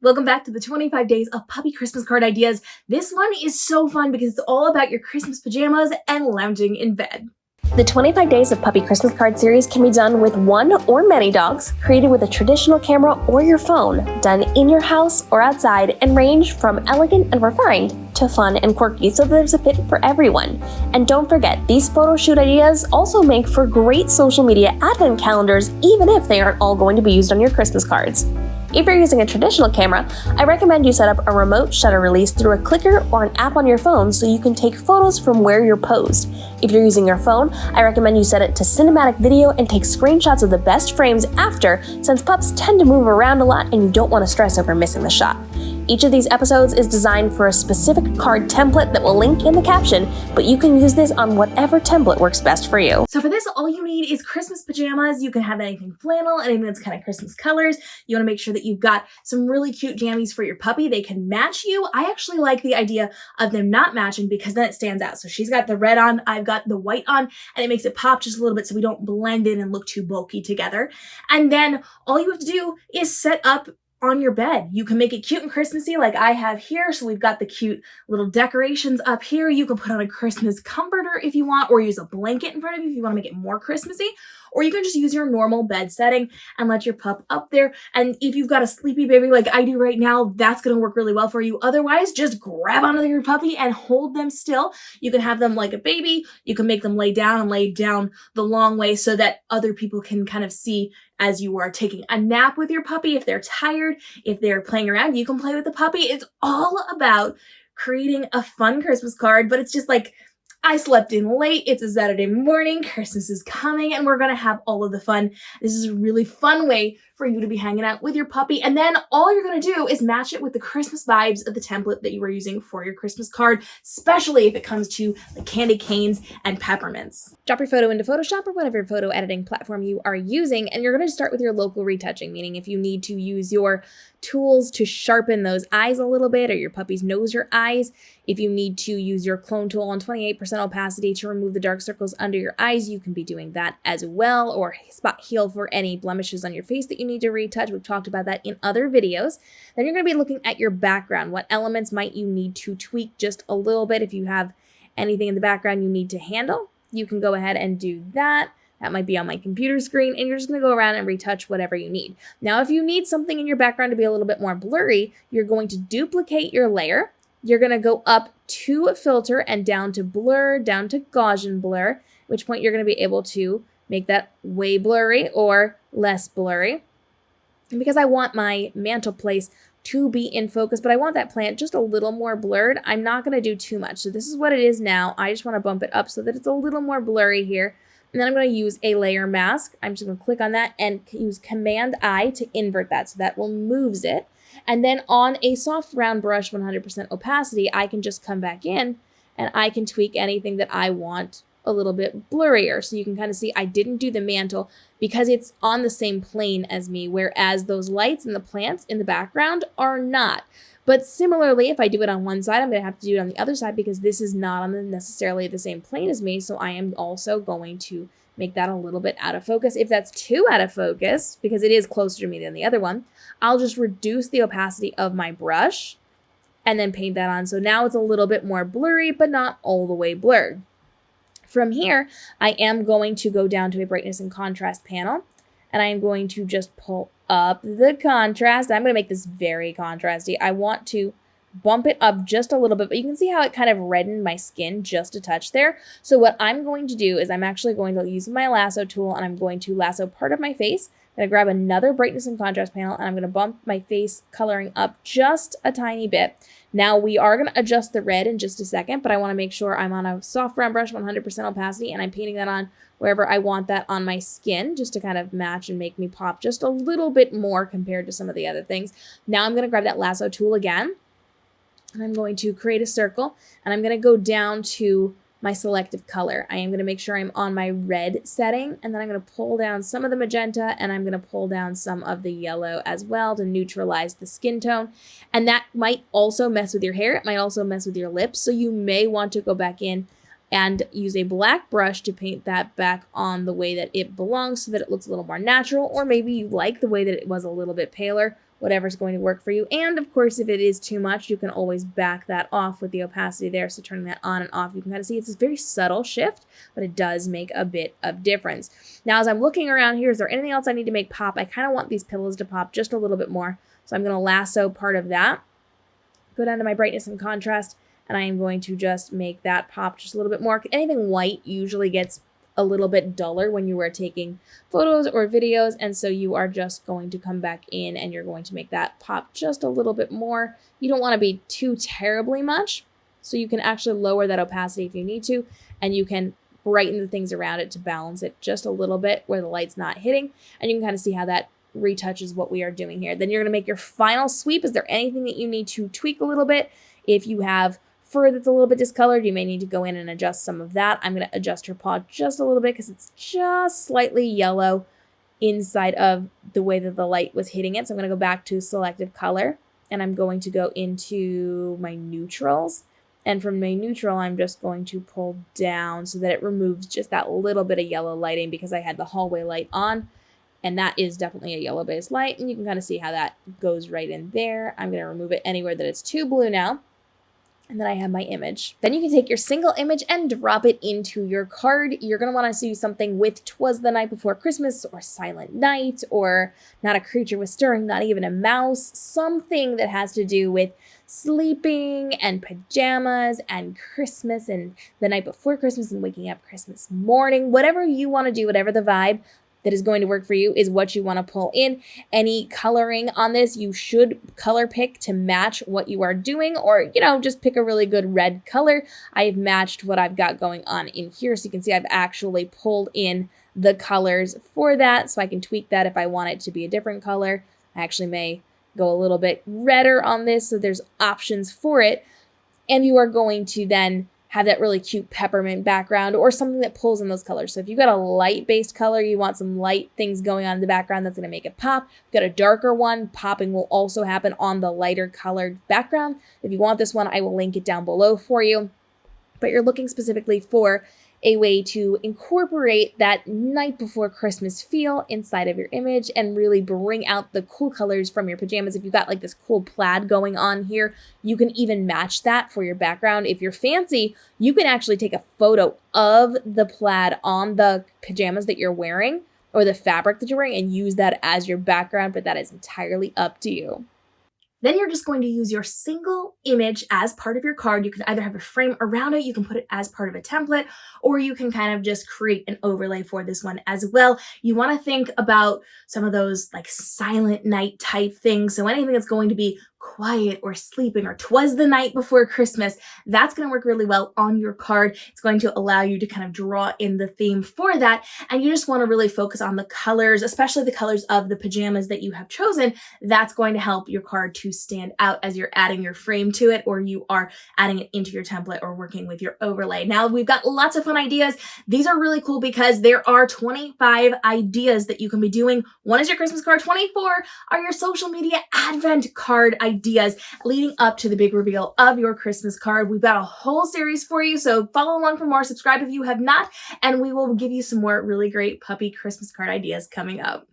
Welcome back to the 25 days of puppy Christmas card ideas. This one is so fun because it's all about your Christmas pajamas and lounging in bed. The 25 Days of Puppy Christmas Card series can be done with one or many dogs, created with a traditional camera or your phone, done in your house or outside, and range from elegant and refined to fun and quirky, so there's a fit for everyone. And don't forget, these photo shoot ideas also make for great social media advent calendars, even if they aren't all going to be used on your Christmas cards. If you're using a traditional camera, I recommend you set up a remote shutter release through a clicker or an app on your phone so you can take photos from where you're posed. If you're using your phone, I recommend you set it to cinematic video and take screenshots of the best frames after, since pups tend to move around a lot and you don't want to stress over missing the shot. Each of these episodes is designed for a specific card template that will link in the caption, but you can use this on whatever template works best for you. So for this, all you need is Christmas pajamas. You can have anything flannel, anything that's kind of Christmas colors. You want to make sure that you've got some really cute jammies for your puppy. They can match you. I actually like the idea of them not matching because then it stands out. So she's got the red on, I've got the white on, and it makes it pop just a little bit so we don't blend in and look too bulky together. And then all you have to do is set up on your bed. You can make it cute and Christmassy like I have here. So we've got the cute little decorations up here. You can put on a Christmas comforter if you want, or use a blanket in front of you if you want to make it more Christmassy. Or you can just use your normal bed setting and let your pup up there. And if you've got a sleepy baby like I do right now, that's going to work really well for you. Otherwise, just grab onto your puppy and hold them still. You can have them like a baby. You can make them lay down and lay down the long way so that other people can kind of see as you are taking a nap with your puppy. If they're tired, if they're playing around, you can play with the puppy. It's all about creating a fun Christmas card, but it's just like, I slept in late, it's a Saturday morning, Christmas is coming, and we're gonna have all of the fun. This is a really fun way for you to be hanging out with your puppy, and then all you're gonna do is match it with the Christmas vibes of the template that you were using for your Christmas card, especially if it comes to the candy canes and peppermints. Drop your photo into Photoshop or whatever photo editing platform you are using, and you're going to start with your local retouching, meaning if you need to use your tools to sharpen those eyes a little bit, or your puppy's nose or eyes, if you need to use your clone tool on 28% opacity to remove the dark circles under your eyes, you can be doing that as well, or spot heal for any blemishes on your face that you need to retouch. We've talked about that in other videos. Then you're going to be looking at your background. What elements might you need to tweak just a little bit? If you have anything in the background you need to handle, you can go ahead and do that. That might be on my computer screen, and you're just going to go around and retouch whatever you need. Now, if you need something in your background to be a little bit more blurry, you're going to duplicate your layer. You're going to go up to filter and down to blur, down to Gaussian blur, at which point you're going to be able to make that way blurry or less blurry. And because I want my mantle place to be in focus, but I want that plant just a little more blurred, I'm not going to do too much. So this is what it is now. I just want to bump it up so that it's a little more blurry here. And then I'm going to use a layer mask. I'm just going to click on that and use Command I to invert that, so that will moves it. And then on a soft round brush, 100% opacity, I can just come back in and I can tweak anything that I want a little bit blurrier. So you can kind of see I didn't do the mantle because it's on the same plane as me, whereas those lights and the plants in the background are not. But similarly, if I do it on one side, I'm going to have to do it on the other side because this is not on necessarily the same plane as me. So I am also going to make that a little bit out of focus. If that's too out of focus, because it is closer to me than the other one, I'll just reduce the opacity of my brush and then paint that on. So now it's a little bit more blurry, but not all the way blurred. From here, I am going to go down to a brightness and contrast panel, and I am going to just pull up the contrast. I'm going to make this very contrasty. I want to bump it up just a little bit, but you can see how it kind of reddened my skin just a touch there. So what I'm going to do is I'm actually going to use my lasso tool, and I'm going to lasso part of my face. I'm going to grab another brightness and contrast panel, and I'm going to bump my face coloring up just a tiny bit. Now we are going to adjust the red in just a second, but I want to make sure I'm on a soft round brush, 100% opacity, and I'm painting that on wherever I want that on my skin, just to kind of match and make me pop just a little bit more compared to some of the other things. Now I'm going to grab that lasso tool again, and I'm going to create a circle, and I'm going to go down to my selective color. I am going to make sure I'm on my red setting, and then I'm going to pull down some of the magenta, and I'm going to pull down some of the yellow as well to neutralize the skin tone. And that might also mess with your hair. It might also mess with your lips. So you may want to go back in and use a black brush to paint that back on the way that it belongs so that it looks a little more natural, or maybe you like the way that it was a little bit paler, whatever's going to work for you. And of course, if it is too much, you can always back that off with the opacity there. So turning that on and off, you can kind of see it's a very subtle shift, but it does make a bit of difference. Now, as I'm looking around here, is there anything else I need to make pop? I kind of want these pillows to pop just a little bit more. So I'm going to lasso part of that, go down to my brightness and contrast, and I am going to just make that pop just a little bit more. Anything white usually gets a little bit duller when you are taking photos or videos, and so you are just going to come back in and you're going to make that pop just a little bit more. You don't want to be too terribly much, so you can actually lower that opacity if you need to, and you can brighten the things around it to balance it just a little bit where the light's not hitting, and you can kind of see how that retouches what we are doing here. Then you're going to make your final sweep. Is there anything that you need to tweak a little bit? If you have fur that's a little bit discolored, you may need to go in and adjust some of that. I'm going to adjust her paw just a little bit because it's just slightly yellow inside of the way that the light was hitting it. So I'm going to go back to selective color, and I'm going to go into my neutrals. And from my neutral, I'm just going to pull down so that it removes just that little bit of yellow lighting because I had the hallway light on. And that is definitely a yellow-based light, and you can kind of see how that goes right in there. I'm going to remove it anywhere that it's too blue now. And then I have my image. Then you can take your single image and drop it into your card. You're going to want to do something with "'Twas the Night Before Christmas" or "Silent Night" or "Not a Creature Was Stirring," not even a mouse. Something that has to do with sleeping and pajamas and Christmas and the night before Christmas and waking up Christmas morning. Whatever you want to do, whatever the vibe that is going to work for you is what you want to pull in. Any coloring on this, you should color pick to match what you are doing, or, just pick a really good red color. I have matched what I've got going on in here. So you can see I've actually pulled in the colors for that. So I can tweak that if I want it to be a different color. I actually may go a little bit redder on this. So there's options for it. And you are going to then have that really cute peppermint background or something that pulls in those colors. So if you've got a light-based color, you want some light things going on in the background that's going to make it pop. If you've got a darker one, popping will also happen on the lighter colored background. If you want this one, I will link it down below for you. But you're looking specifically for a way to incorporate that night before Christmas feel inside of your image and really bring out the cool colors from your pajamas. If you've got like this cool plaid going on here, you can even match that for your background. If you're fancy, you can actually take a photo of the plaid on the pajamas that you're wearing or the fabric that you're wearing and use that as your background, but that is entirely up to you. Then you're just going to use your single image as part of your card. You can either have a frame around it, you can put it as part of a template, or you can kind of just create an overlay for this one as well. You want to think about some of those like silent night type things. So anything that's going to be quiet or sleeping or "'Twas the Night Before Christmas," that's going to work really well on your card. It's going to allow you to kind of draw in the theme for that. And you just want to really focus on the colors, especially the colors of the pajamas that you have chosen. That's going to help your card to stand out as you're adding your frame to it, or you are adding it into your template or working with your overlay. Now we've got lots of fun ideas. These are really cool because there are 25 ideas that you can be doing. One is your Christmas card. 24 are your social media advent card ideas leading up to the big reveal of your Christmas card. We've got a whole series for you, so follow along for more. Subscribe if you have not, and we will give you some more really great puppy Christmas card ideas coming up.